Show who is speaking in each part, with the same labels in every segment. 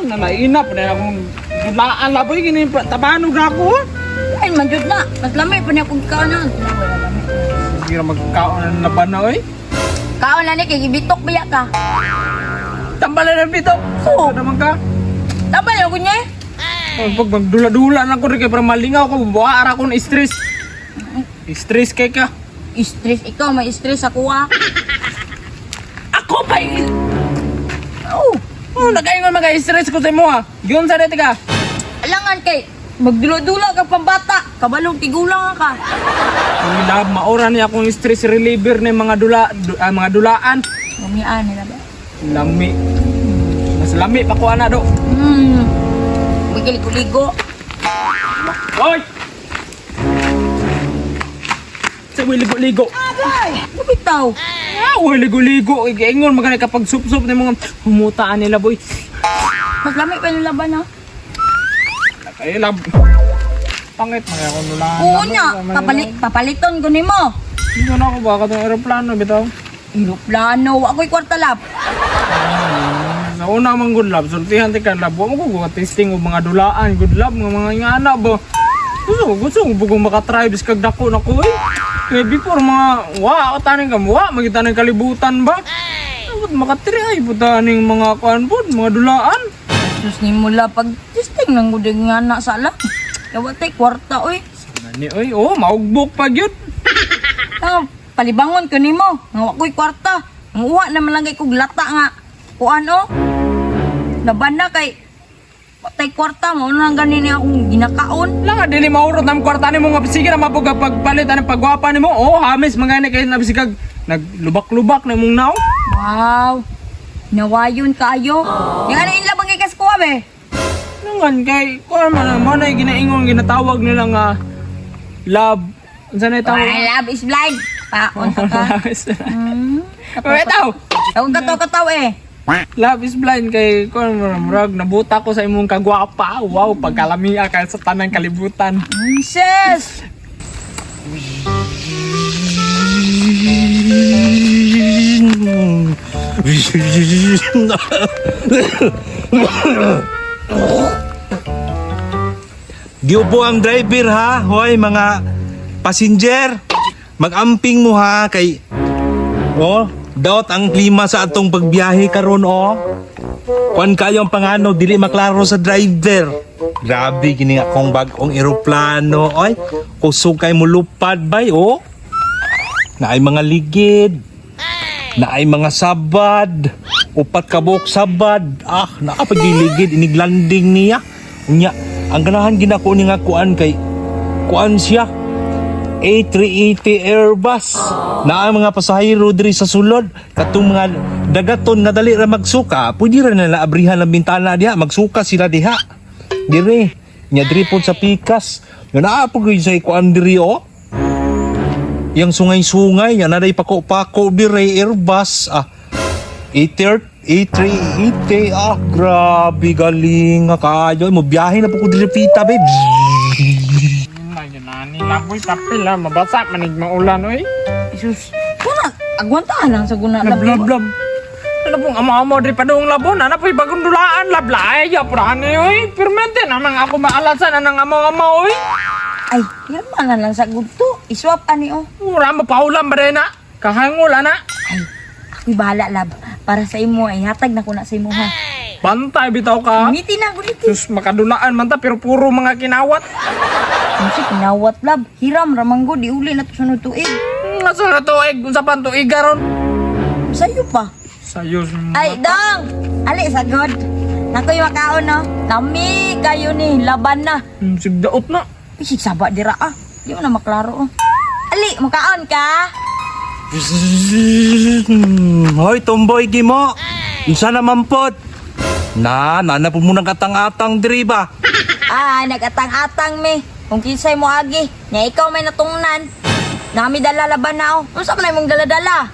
Speaker 1: nalainap na akong dulaan laboy gini tabanog na ako.
Speaker 2: Ay, manjud na. Naglami pa niya kung kaon na.
Speaker 1: Sige na magkaon na laban na oy.
Speaker 2: Kaon na ni, kay gibitok biya ka.
Speaker 1: Tambalan na bito.
Speaker 2: Oo.
Speaker 1: Ano naman ka?
Speaker 2: Tama niya ko niya eh.
Speaker 1: Pag magdula-dula na ko rin kaya para malingaw ko, buwaara ko ng stress. Stress kay ka.
Speaker 2: Stress, ikaw may stress ako ah.
Speaker 1: Ako pa
Speaker 2: Oo.
Speaker 1: nakaingon mga-stress ko sa imo ha. Yun sa dito ka.
Speaker 2: Alangan kay, magdula-dula ka pambata. Kabalong tigulang ka.
Speaker 1: Ang lab, maura niya akong stress reliever ng mga mga dulaan.
Speaker 2: Gumiaan nila ba?
Speaker 1: Lami. Mas lami pa ko ana do.
Speaker 2: Magiligo-ligo.
Speaker 1: Hoy! Sa ligo-ligo.
Speaker 2: Ay, bitaw.
Speaker 1: Uy, ligo-ligo. Ingon magana kapag sup-sup ng mga humutaan nila boy.
Speaker 2: Mas lami pa yung laban ha.
Speaker 1: Ay lab. Pangit mga ako nulaan.
Speaker 2: Oo niya, papaliton ko ni mo.
Speaker 1: Hindi na ako baka itong aeroplano bitaw.
Speaker 2: Aeroplano, ako'y kwarta lab.
Speaker 1: Nauna mang good lab, sultihan ti kan lab. Wa mo ko testing og mga dulaan, good lab mga ingana ba. Gusto ko bugong maka-try bis kag dako na ko eh. Kaya before mga wa taning kam wa magitaning kalibutan ba. Dapat maka-try puta ning mga kuan pod, mga dulaan.
Speaker 2: Sus ni mula pag testing nang gudeng nga na sa lang. Kawatay kwarta oy.
Speaker 1: Nani oy, oh maugbok pa gyud.
Speaker 2: Palibangon ko nimo. Nga ako'y kwarta. Ang uwa naman lang kay kog lata nga. Kuan o. Laban na kay patay kwarta mo nang ganin niya akong ginakaon.
Speaker 1: Lang dili maurot nam kwarta nimo nga sige na mapug pagpalit ang pagwapa nimo. Oh, hamis mangani kay nabisigag naglubak-lubak na imong naw.
Speaker 2: Wow. Nawayon kaayo. Yang ano yung labang kay kaskuha be?
Speaker 1: Nangan kay kuan man ay ginaingon ginatawag nila nga love. Unsa na tawag?
Speaker 2: Ay, love is blind. Paon ka.
Speaker 1: Itaw.
Speaker 2: Tawag kataw eh.
Speaker 1: Love is blind kay kuan murag nabuta ko sa imong kagwapa. Wow, pagkalamia ka sa tanang kalibutan.
Speaker 2: Sis!
Speaker 3: Giupo ang driver ha, hoy mga passenger. Mag-amping mo ha kay daot ang klima sa atong pagbiyahe karon Kuan kayo ang pangano dili maklaro sa driver. Grabe gini nga kong bag-ong eroplano oy. Kusog kay mulupad bay Naay mga ligid. Naay mga sabad. Upat ka buok sabad. Nakapagiligid inig landing niya. Unya, ang ganahan ginako ni nga kuan kay kuan siya. A380 Airbus na ang mga pasahero diri sa sulod katong mga dagaton nga dali ra magsuka pwede ra nila abrihan ang bintana diha magsuka sila diha dire nya diri pod sa pikas nga naa po gyud sa kuan diri yang sungay-sungay nya naday pako-pako dire Airbus A380 grabe galing nga kayo mo biyahe na po ko diri pita babe.
Speaker 1: Nani laboy papel ha, mabasa manig maulan oy.
Speaker 2: Sus, kuna agwantaan lang sa guna
Speaker 1: Lab. Ano pong amo-amo di padung labon, ana po'y bagong dulaan lablay ya prane oy. Permente namang ako maalasan anang amo-amo oy.
Speaker 2: Ay, yan man lang sa gudto. Iswap ani
Speaker 1: Ura mo paulan ba na? Kahangol ana.
Speaker 2: Ay, ako'y bahala lab. Para sa imo ay hatag na ko na sa imo ha.
Speaker 1: Bantay bitaw ka.
Speaker 2: Ngiti na ngiti.
Speaker 1: Sus makadulaan man ta pero puro mga kinawat.
Speaker 2: Kasi kinawat lab. Hiram ramanggo di uli na to sunod tuig.
Speaker 1: Nasa na tuig, unsa pa tuig garon?
Speaker 2: Sayo pa.
Speaker 1: Sayos.
Speaker 2: Ay, dong! Ali, sagod. Nako'y makaon no. Nami kayo ni laban na.
Speaker 1: Sigdaot na.
Speaker 2: Isig saba dira Di mo na maklaro Ali, makaon ka?
Speaker 3: Hoy tomboy gimo. Unsa naman pod? Na po mo nang katang-atang diri ba?
Speaker 2: Nagatang-atang me. Kung kinsay mo agi, nya ikaw may natungnan. Nami dala laban na Unsa man imong dala-dala?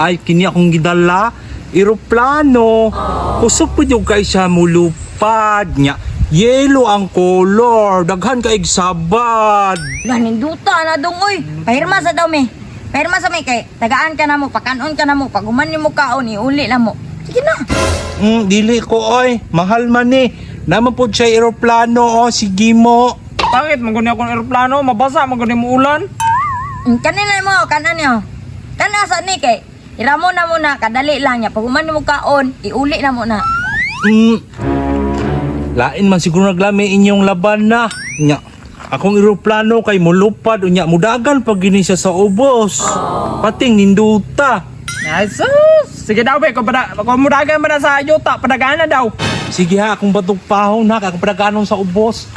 Speaker 3: Ay kini akong gidala eroplano. Kusog po yung kay siya mulupad nya. Yellow ang color, daghan kaig sabad.
Speaker 2: Naninduta na dong oy. Pahirma sa daw me. Pahirma sa me kay tagaan ka na mo, pakanon ka na mo, pag human ni mo kaon iuli na mo. Sige na.
Speaker 3: Dili ko oy. Mahal man ni. Naman po siya aeroplano sige mo.
Speaker 1: Bakit maguni akong eroplano mabasa maguni mo ulan?
Speaker 2: Kanina mo, kanan niyo. Kana sa ni kay iramo na muna, kadali lang niya. Pag umano mo kaon, iuli na muna.
Speaker 3: Lain man siguro naglami inyong laban na. Nya, akong eroplano kay mulupad unya mudagan pag gini siya sa ubos. Pating ninduta.
Speaker 1: Ay sus! Sige daw be, kung mudagan ba na sa yuta, padagaan na daw.
Speaker 3: Sige ha, akong batok pahon ha, akong padaganon sa ubos.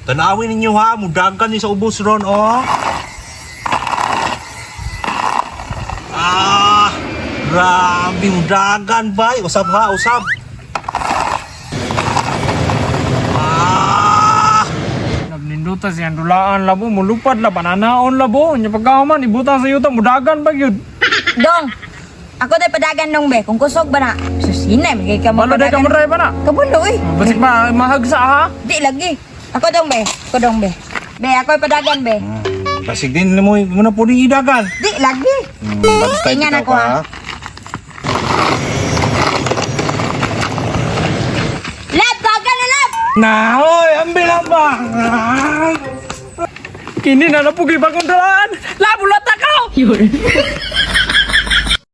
Speaker 3: Tanawin ninyo ha, mudagan ni sa ubos ron Grabe, mudagan bay. Usab ha, usab.
Speaker 1: Nagninduta siyang dulaan labo, mulupad la, bananaon labo. Nya pagkaman, ibutang sa yuta, mudagan ba yun?
Speaker 2: Dong, ako tayo padagan dong be, kung kusog ba na. Susinay, magiging ka mo
Speaker 1: Malo day ka mo ba na?
Speaker 2: Kabulo eh.
Speaker 1: Basik ba, mahagsa ha?
Speaker 2: Di lagi. Ako dong be, ako dong be. Be, ako padagan be.
Speaker 3: Pasig din mo na po ni idagan.
Speaker 2: Di lagi. Tingnan ako ha. Lab, bagal na lab!
Speaker 3: Nahoy, ambil lang ba?
Speaker 1: Kini na napugi bagong dulaan. Labo lata ka!